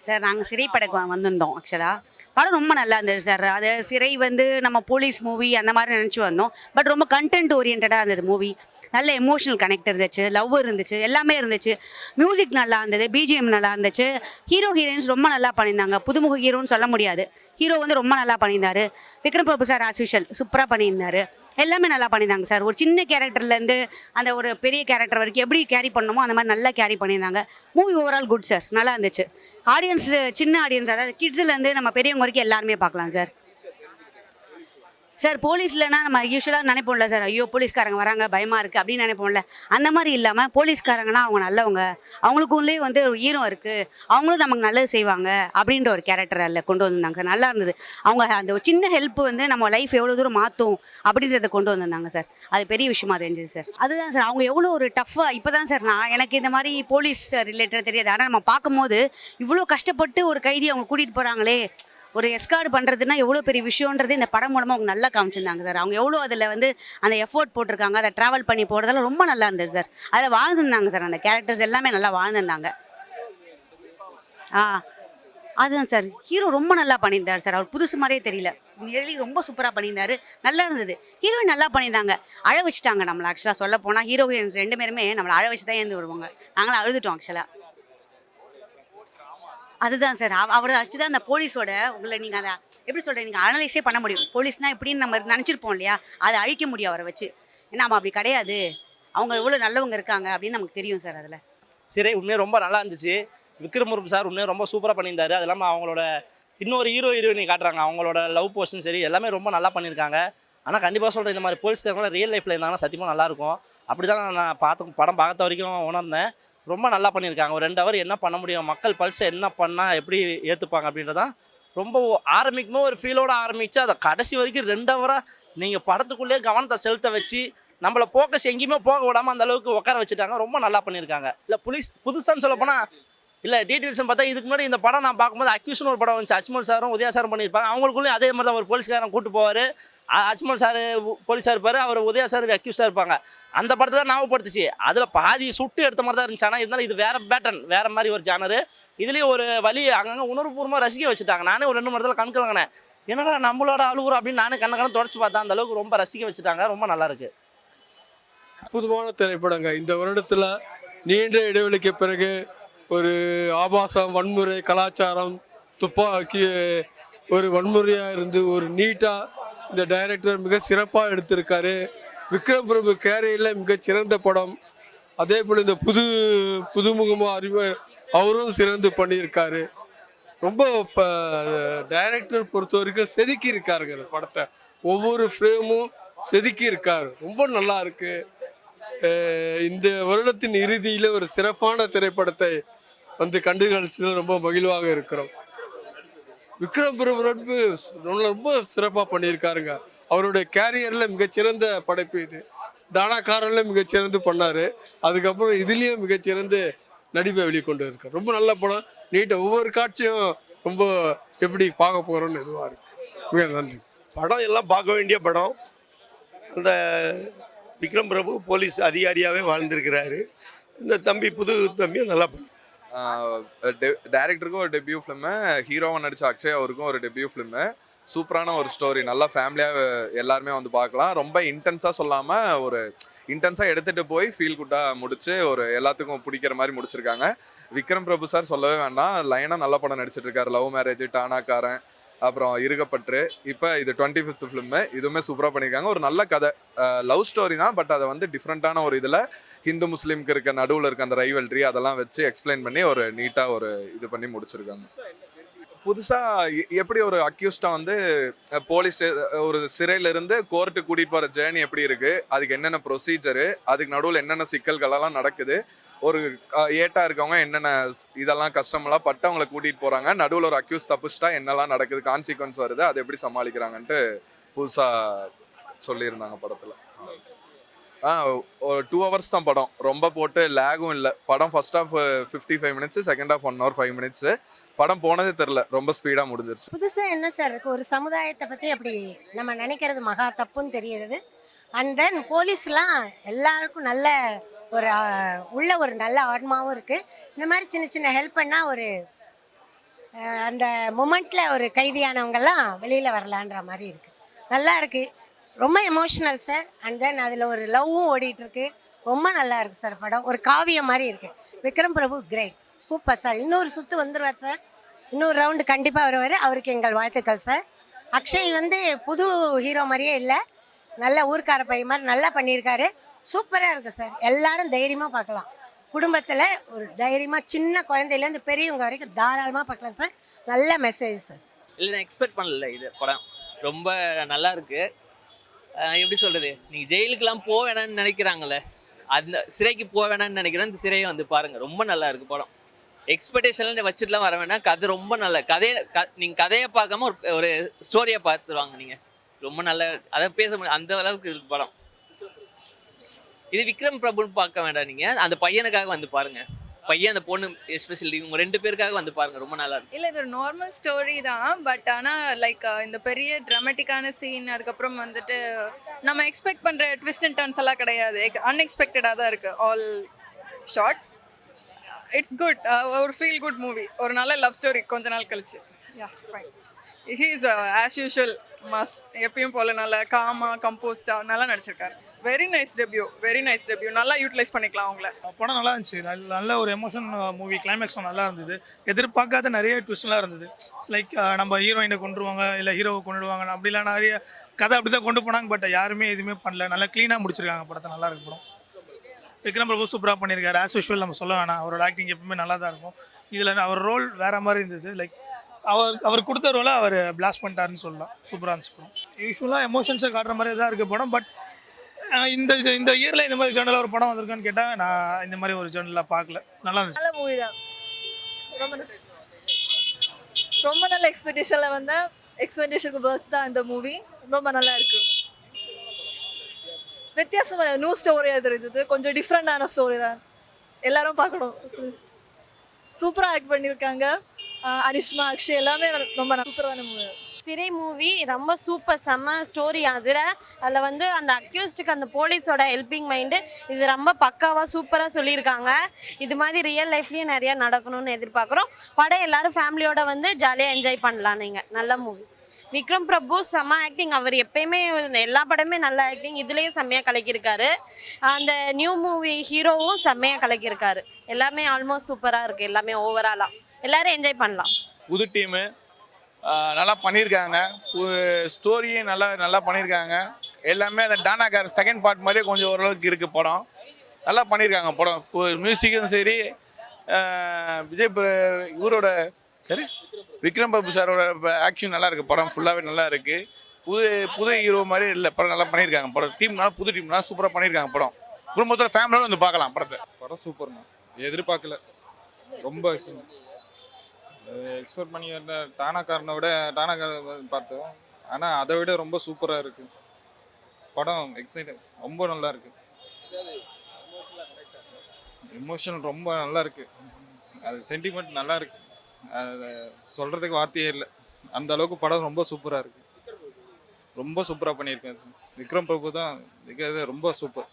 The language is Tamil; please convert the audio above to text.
சார் நாங்கள் சிறை படக்கு வந்திருந்தோம் ஆக்சுவலாக. படம் ரொம்ப நல்லா இருந்தது சார். அது சிறை வந்து நம்ம போலீஸ் மூவி அந்த மாதிரி நினச்சி வந்தோம். பட் ரொம்ப கண்டென்ட் ஓரியன்டாக இருந்தது மூவி. நல்ல எமோஷனல் கனெக்ட் இருந்துச்சு, லவ் இருந்துச்சு, எல்லாமே இருந்துச்சு. மியூசிக் நல்லா இருந்தது, பிஜிஎம் நல்லா இருந்துச்சு. ஹீரோ ஹீரோயின்ஸ் ரொம்ப நல்லா பண்ணியிருந்தாங்க. புதுமுக ஹீரோன்னு சொல்ல முடியாது. ஹீரோ வந்து ரொம்ப நல்லா பண்ணியிருந்தாரு. Vikram Prabhu sir as usual சூப்பராக பண்ணியிருந்தாரு. எல்லாமே நல்லா பண்ணியிருந்தாங்க சார். ஒரு சின்ன கேரக்டர்லேருந்து அந்த ஒரு பெரிய கேரக்டர் வரைக்கும் எப்படி கேரி பண்ணணுமோ அந்த மாதிரி நல்லா கேரி பண்ணியிருந்தாங்க. மூவி ஓவரால் குட் சார், நல்லா இருந்துச்சு. ஆடியன்ஸ் சின்ன ஆடியன்ஸ், அதாவது கிட்ஸ்லேருந்து நம்ம பெரியவங்க வரைக்கும் எல்லாருமே பார்க்கலாம் சார். சார் போலீஸ்லனா நம்ம யூஸ்வலாக நினைப்போம்ல சார், ஐயோ போலீஸ்காரங்க வராங்க பயமாக இருக்குது அப்படின்னு நினைப்போம்ல. அந்த மாதிரி இல்லாமல் போலீஸ்காரங்கன்னா அவங்க நல்லவங்க, அவங்களுக்குள்ளே வந்து ஒரு ஈரம் இருக்குது, அவங்களும் நமக்கு நல்லது செய்வாங்க அப்படின்ற ஒரு கேரக்டர் அதில் கொண்டு வந்திருந்தாங்க சார். நல்லா இருந்தது. அவங்க அந்த ஒரு சின்ன ஹெல்ப் வந்து நம்ம லைஃப் எவ்வளோ தூரம் மாற்றும் அப்படின்றத கொண்டு வந்திருந்தாங்க சார். அது பெரிய விஷயமா தெரிஞ்சது சார். அதுதான் சார், அவங்க எவ்வளோ ஒரு டஃப்பாக இப்போ தான் சார் எனக்கு இந்த மாதிரி போலீஸ் ரிலேட்டட் தெரியாது. ஆனால் நம்ம பார்க்கும்போது இவ்வளோ கஷ்டப்பட்டு ஒரு கைதி அவங்க கூட்டிகிட்டு போகிறாங்களே, ஒரு எஸ்கார்டு பண்ணுறதுன்னா எவ்வளோ பெரிய விஷயன்றது இந்த படம் மூலமாக அவங்க நல்லா காமிச்சிருந்தாங்க சார். அவங்க எவ்வளோ அதில் வந்து அந்த எஃபோர்ட் போட்டிருக்காங்க, அதை ட்ராவல் பண்ணி போகிறதெல்லாம் ரொம்ப நல்லா இருந்தது சார். அதில் வாழ்ந்துருந்தாங்க சார், அந்த கேரக்டர்ஸ் எல்லாமே நல்லா வாழ்ந்துருந்தாங்க. அதுதான் சார், ஹீரோ ரொம்ப நல்லா பண்ணியிருந்தார் சார். அவர் புதுசு மாதிரியே தெரியல, ரொம்ப சூப்பராக பண்ணியிருந்தாரு, நல்லா இருந்தது. ஹீரோயின் நல்லா பண்ணியிருந்தாங்க, அழ வச்சுட்டாங்க நம்மளை. ஆக்சுவலாக சொல்ல போனால் ஹீரோயின்ஸ் ரெண்டு பேருமே நம்மளை அழ வச்சு தான் ஏந்து விடுவாங்க. நாங்களாம் அழுதுட்டோம் ஆக்சுவலாக. அதுதான் சார், அவரை வச்சு தான் அந்த போலீஸோட உங்களை நீங்கள் அதை எப்படி சொல்கிறீங்க, நீங்கள் அனலைஸே பண்ண முடியும். போலீஸ்னால் எப்படின்னு நம்ம நினச்சிருப்போம் இல்லையா, அதை அழிக்க முடியும் அவரை வச்சு. ஏன்னா நம்ம அப்படி கிடையாது, அவங்க எவ்வளோ நல்லவங்க இருக்காங்க அப்படின்னு நமக்கு தெரியும் சார். அதில் சிறை உண்மையாக ரொம்ப நல்லா இருந்துச்சு. விக்ரம் பிரபு சார் உண்மையாக ரொம்ப சூப்பராக பண்ணியிருந்தாரு. அது இல்லாமல் அவங்களோட இன்னொரு ஹீரோயினி காட்டுறாங்க, அவங்களோட லவ் போர்ஷன் சரி எல்லாமே ரொம்ப நல்லா பண்ணியிருக்காங்க. ஆனால் கண்டிப்பாக சொல்கிறேன், இந்த மாதிரி போலீஸ்காரங்களாம் ரியல் லைஃப்பில் இருந்தாங்கன்னா சத்தியமாக நல்லாயிருக்கும். அப்படி தான் நான் படம் பார்த்த வரைக்கும் உணர்ந்தேன். ரொம்ப நல்லா பண்ணியிருக்காங்க. ஒரு 2 ஹவர் என்ன பண்ண முடியும், மக்கள் பல்ஸை என்ன பண்ணால் எப்படி ஏற்றுப்பாங்க அப்படின்றதான் ரொம்ப ஆரம்பிக்குமோ ஒரு ஃபீலோடு ஆரம்பித்து அதை கடைசி வரைக்கும் 2 ஹவராக நீங்கள் படத்துக்குள்ளேயே கவனத்தை செலுத்த வச்சு நம்மளை ஃபோக்கஸ் எங்கேயுமே போக விடாமல் அந்த அளவுக்கு உட்கார வச்சுட்டாங்க. ரொம்ப நல்லா பண்ணியிருக்காங்க. இல்லை புதுசான்னு சொல்ல போனால் இல்லை டீட்டெயில்ஸ்னு பார்த்தா இதுக்கு முன்னாடி இந்த படம் நான் பார்க்கும்போது அக்யூஷன் ஒரு படம் வந்துச்சு, அஜ்மல் சாரும் உதயா சாரும் பண்ணியிருப்பாங்க. அவங்களுக்குள்ளேயும் அதே மாதிரி தான் ஒரு போலீஸ்காரன் கூட்டு போவார். அஜ்மல் சார் போலீஸாக இருப்பார், அவர் உதயா சார் அக்யூஸாக இருப்பாங்க. அந்த படத்தை தான் ஞாபகப்படுத்துச்சு. அதில் பாதி சுட்டு எடுத்த மாதிரி தான் இருந்துச்சு. ஆனால் இருந்தாலும் இது வேறு பேட்டர்ன், வேறு மாதிரி ஒரு ஜானரு. இதுலேயும் ஒரு வழி அங்கங்கே உணர்வுபூர்வமாக ரசிக்க வச்சுட்டாங்க. நானே ஒரு 2 மணி நேரத்தில் கண்கலங்கினேன், என்னடா நம்மளோட அழுகுறோம் அப்படின்னு நானே கண்ணை தொடச்சி பார்த்தேன். அந்த அளவுக்கு ரொம்ப ரசிக்க வச்சுட்டாங்க. ரொம்ப நல்லாயிருக்கு. அற்புதமான திரைப்படங்க. இந்த வருடத்தில் நீண்ட இடைவெளிக்கு பிறகு ஒரு ஆபாசம், வன்முறை, கலாச்சாரம், துப்பாக்கி ஒரு வன்முறையாக இருந்து ஒரு நீட்டாக இந்த டைரக்டர் மிக சிறப்பாக எடுத்திருக்காரு. விக்ரம் பிரபு கேரியில் மிகச்சிறந்த படம். அதே போல் இந்த புதுமுகமாக அவரும் சிறந்து பண்ணியிருக்காரு. ரொம்ப இப்போ டைரக்டர் பொறுத்த வரைக்கும் செதுக்கி இருக்காருங்க இந்த படத்தை. ஒவ்வொரு ஃப்ரேமும் செதுக்கி இருக்காரு. ரொம்ப நல்லா இருக்கு. இந்த வருடத்தின் இறுதியில் ஒரு சிறப்பான திரைப்படத்தை வந்து கண்டு கழிச்சதில் ரொம்ப மகிழ்வாக இருக்கிறோம். விக்ரம் பிரபு ரொம்ப சிறப்பாக பண்ணியிருக்காருங்க. அவருடைய கேரியரில் மிகச்சிறந்த படைப்பு இது. டானாக்காரனில் மிகச்சிறந்து பண்ணார். அதுக்கப்புறம் இதுலேயும் மிகச்சிறந்து நடிப்பை வெளிக்கொண்டு இருக்கார். ரொம்ப நல்ல படம், நீட்டாக ஒவ்வொரு காட்சியும் ரொம்ப எப்படி பார்க்க போகிறோன்னு இதுவாக இருக்குது. மிக நன்றி. படம் எல்லாம் பார்க்க வேண்டிய படம். அந்த விக்ரம் பிரபு போலீஸ் அதிகாரியாகவே வாழ்ந்திருக்கிறாரு. இந்த புது தம்பியும் நல்லா பண்ணு. டைரக்டருக்கும் ஒரு டெபியூ ஃபிலிமு, ஹீரோவை நடித்த அக்ஷய் அவருக்கும் ஒரு டெபியூ ஃபிலிமு. சூப்பரான ஒரு ஸ்டோரி, நல்லா ஃபேமிலியாக எல்லாருமே வந்து பார்க்கலாம். ரொம்ப இன்டென்ஸாக சொல்லாமல் ஒரு இன்டென்ஸாக எடுத்துகிட்டு போய் ஃபீல் குட்டாக முடிச்சு ஒரு எல்லாத்துக்கும் பிடிக்கிற மாதிரி முடிச்சிருக்காங்க. விக்ரம் பிரபு சார் சொல்லவே வேண்டாம், லைனாக நல்ல படம் நடிச்சிட்டு இருக்காரு. லவ் மேரேஜ், டானாக்காரன், அப்புறம் இருகப்பற்று, இப்போ இது 25th ஃபிலிமு. இதுவுமே சூப்பராக பண்ணியிருக்காங்க. ஒரு நல்ல கதை, லவ் ஸ்டோரி தான். பட் அதை வந்து டிஃப்ரெண்ட்டான ஒரு இதில் ஹிந்து முஸ்லீமுக்கு இருக்க நடுவில் இருக்க அந்த ரைவல்ட்ரி அதெல்லாம் வச்சு எக்ஸ்பிளைன் பண்ணி ஒரு நீட்டாக ஒரு இது பண்ணி முடிச்சிருக்காங்க. புதுசாக எப்படி ஒரு அக்யூஸ்டாக வந்து போலீஸ் ஒரு சிறையிலேருந்து கோர்ட்டு கூட்டிகிட்டு போகிற ஜேர்னி எப்படி இருக்குது, அதுக்கு என்னென்ன ப்ரொசீஜரு, அதுக்கு நடுவில் என்னென்ன சிக்கல்களெல்லாம் நடக்குது, ஒரு ஏட்டாக இருக்கவங்க என்னென்ன இதெல்லாம் கஷ்டமெல்லாம் பட்டு அவங்கள கூட்டிகிட்டு போகிறாங்க, நடுவில் ஒரு அக்யூஸ் தப்பிச்சிட்டா என்னெல்லாம் நடக்குது, கான்சிக்வன்ஸ் வருது, அதை எப்படி சமாளிக்கிறாங்கன்ட்டு புதுசாக சொல்லியிருந்தாங்க படத்தில். ஒரு 2 hours தான் படம், ரொம்ப போட்டு லேகும் இல்லை. படம் first half 55 minutes, second half 1 hour 5 minutes. படம் போனதே தெரில, ரொம்ப ஸ்பீடாக முடிஞ்சிருச்சு. புதுசாக என்ன சார் இருக்குது, ஒரு சமுதாயத்தை பற்றி அப்படி நம்ம நினைக்கிறது மகா தப்புன்னு தெரிகிறது. அண்ட் தென் போலீஸ்லாம் எல்லாருக்கும் நல்ல ஒரு உள்ள ஒரு நல்ல ஆத்மாவும் இருக்குது. இந்த மாதிரி சின்ன சின்ன ஹெல்ப் பண்ணால் ஒரு அந்த மொமெண்ட்டில் ஒரு கைதியானவங்கெல்லாம் வெளியில் வரலான்ற மாதிரி இருக்குது. நல்லா இருக்குது, ரொம்ப எமோஷ்னல் சார். அண்ட் தென் அதில் ஒரு லவ்வும் ஓடிட்டுருக்கு. ரொம்ப நல்லா இருக்குது சார் படம். ஒரு காவியம் மாதிரி இருக்குது. Vikram Prabhu great, super sir. இன்னொரு சுற்று வந்துடுவார் சார், இன்னொரு ரவுண்டு கண்டிப்பாக வருவார். அவருக்கு எங்கள் வாழ்த்துக்கள் சார். அக்ஷய் வந்து புது ஹீரோ மாதிரியே இல்லை, நல்ல ஊர்க்கார பையன் மாதிரி நல்லா பண்ணியிருக்காரு. சூப்பராக இருக்குது சார். எல்லாரும் தைரியமாக பார்க்கலாம். குடும்பத்தில் ஒரு தைரியமாக சின்ன குழந்தையிலேருந்து பெரியவங்க வரைக்கும் தாராளமாக பார்க்கலாம் சார். நல்ல மெசேஜ் சார். இல்லை, நான் எக்ஸ்பெக்ட் பண்ணல இது படம். ரொம்ப நல்லா இருக்கு. எப்படி சொல்கிறது, நீங்கள் ஜெயிலுக்கெலாம் போக வேணாம்னு நினைக்கிறாங்களே, அந்த சிறைக்கு போக வேணாம்னு நினைக்கிறேன். இந்த சிறையை வந்து பாருங்கள், ரொம்ப நல்லா இருக்குது படம். எக்ஸ்பெக்டேஷன்லாம் வச்சுட்டுலாம் வர வேணாம். கதை ரொம்ப நல்ல கதையை நீங்கள் கதையை பார்க்காம ஒரு ஸ்டோரியை பார்த்துருவாங்க. நீங்கள் ரொம்ப நல்ல அதை பேச முடியும், அந்த அளவுக்கு இருக்கு படம். இது விக்ரம் பிரபுன்னு பார்க்க வேண்டாம், நீங்கள் அந்த பையனுக்காக வந்து பாருங்கள். பையன் அந்த பொண்ணு எஸ்பெஷலி இவங்க 2 பேருக்காக வந்து பாருங்கள், ரொம்ப நல்லா இருக்கு. இல்லை, இது ஒரு நார்மல் ஸ்டோரி தான். பட் ஆனால் லைக் இந்த பெரிய ட்ராமட்டிக்கான சீன், அதுக்கப்புறம் வந்துட்டு நம்ம எக்ஸ்பெக்ட் பண்ணுற ட்விஸ்ட் அண்ட் டர்ன்ஸ் எல்லாம் கிடையாது. அன்எக்ஸ்பெக்டடாக தான் இருக்குது ஆல் ஷார்ட்ஸ். இட்ஸ் குட், ஒரு ஃபீல் குட் மூவி, ஒரு நல்ல லவ் ஸ்டோரி கொஞ்ச நாள் கழிச்சு. Yeah, it's fine. He is as usual mass, எப்பயும் போல நல்ல காமா கம்போஸ்டாக நல்லா நடிச்சிருக்காரு. வெரி நைஸ் டெபியூ, நல்லா யூட்டிலைஸ் பண்ணிக்கலாம் அவங்கள. படம் நல்லா இருந்துச்சு. நல்ல ஒரு எமோஷன் மூவி. கிளைமேக்ஸும் நல்லா இருந்தது. எதிர்பார்க்காத நிறைய ட்விஸ்ட்லாம் இருந்தது. லைக் நம்ம ஹீரோயினை கொண்டுருவாங்க, இல்லை ஹீரோவை கொண்டுடுவாங்க, அப்படிலாம் நிறைய கதை அப்படி தான் கொண்டு போனாங்க. பட் யாருமே எதுவுமே பண்ணல. நல்லா க்ளீனாக முடிச்சிருக்காங்க படத்தை. நல்லா இருக்கு படம். விக்ரம் பிரபு சூப்பராக பண்ணியிருக்காரு. ஆஸ் யூஷுவல் நம்ம சொல்ல வேணாம், அவரோட ஆக்டிங் எப்பவுமே நல்லா தான் இருக்கும். இதில் அவர் ரோல் வேறு மாதிரி இருந்தது. லைக் அவர் கொடுத்த ரோலை அவர் பிளாஸ்ட் பண்ணிட்டாருன்னு சொல்லலாம். சூப்பராக இருந்துச்சு படம். யூஸ்வலாக எமோஷன்ஸை காட்டுற மாதிரி தான் இருக்குது படம். பட் இந்த இயரில் இந்த மாதிரி ஜேர்னலில் ஒரு படம் வந்திருக்கான்னு கேட்டால் நான் இந்த மாதிரி ஒரு ஜேர்னலில் பார்க்கல. நல்லா இருந்துச்சு. நல்ல மூவி தான், ரொம்ப நல்ல எக்ஸ்பெக்டேஷனில் வந்தேன். எக்ஸ்பெக்டேஷனுக்கு பர்த் தான் இந்த மூவி. ரொம்ப நல்லா இருக்கு. வித்தியாசமான நியூ ஸ்டோரியாக தெரிஞ்சது, கொஞ்சம் டிஃப்ரெண்டான ஸ்டோரி தான். எல்லாரும் பார்க்கணும். சூப்பராக ஆக்ட் பண்ணியிருக்காங்க. அனிஷ்மா, அக்ஷய் எல்லாமே ரொம்ப சூப்பரான மூவி. சிறை மூவி ரொம்ப சூப்பர், செம்ம ஸ்டோரி. அதில் வந்து அந்த அக்யூஸ்டுக்கு அந்த போலீஸோட ஹெல்பிங் மைண்டு இது ரொம்ப பக்காவாக சூப்பராக சொல்லியிருக்காங்க. இது மாதிரி ரியல் லைஃப்லேயும் நிறையா நடக்கணும்னு எதிர்பார்க்குறோம். படம் எல்லோரும் ஃபேமிலியோட வந்து ஜாலியாக என்ஜாய் பண்ணலாம். நீங்கள் நல்ல மூவி. விக்ரம் பிரபு செம்ம ஆக்டிங். அவர் எப்பயுமே எல்லா படமே நல்ல ஆக்டிங், இதுலேயும் செம்மையாக கலக்கியிருக்காரு. அந்த நியூ மூவி ஹீரோவும் செம்மையாக கலக்கியிருக்காரு. எல்லாமே ஆல்மோஸ்ட் சூப்பராக இருக்குது. எல்லாமே ஓவராலாக எல்லோரும் என்ஜாய் பண்ணலாம். புது டீமு நல்லா பண்ணியிருக்காங்க. ஸ்டோரியும் நல்லா பண்ணியிருக்காங்க. எல்லாமே அந்த டானாக்கார் செகண்ட் பார்ட் மாதிரியே கொஞ்சம் ஓரளவுக்கு இருக்குது படம். நல்லா பண்ணியிருக்காங்க படம். மியூசிக்கும் சரி, இவரோட சரி விக்ரம் பிரபு சாரோட ஆக்ஷன் நல்லா இருக்குது. படம் ஃபுல்லாகவே நல்லா இருக்குது. புது ஹீரோ மாதிரி இல்லை, படம் நல்லா பண்ணியிருக்காங்க. படம் டீம் நல்லா, புது டீம் நல்லா சூப்பராக பண்ணியிருக்காங்க. படம் குடும்பத்தோட ஃபேமிலியோட வந்து பார்க்கலாம் படத்தை. படம் சூப்பர்ண்ணா, எதிர்பார்க்கல. ரொம்ப எக்ஸ்பெக்ட் பண்ணி வந்த டானாக்காரனை பார்த்தோம். ஆனால் அதை விட ரொம்ப சூப்பராக இருக்குது படம். எக்ஸைட்டட், ரொம்ப நல்லா இருக்கு. எமோஷனல் ரொம்ப நல்லா இருக்கு. அது சென்டிமெண்ட் நல்லா இருக்கு. அதை சொல்றதுக்கு வார்த்தையே இல்லை. அந்த அளவுக்கு படம் ரொம்ப சூப்பராக இருக்கு. ரொம்ப சூப்பராக பண்ணியிருக்கேன். விக்ரம் பிரபு தான் ரொம்ப சூப்பர்.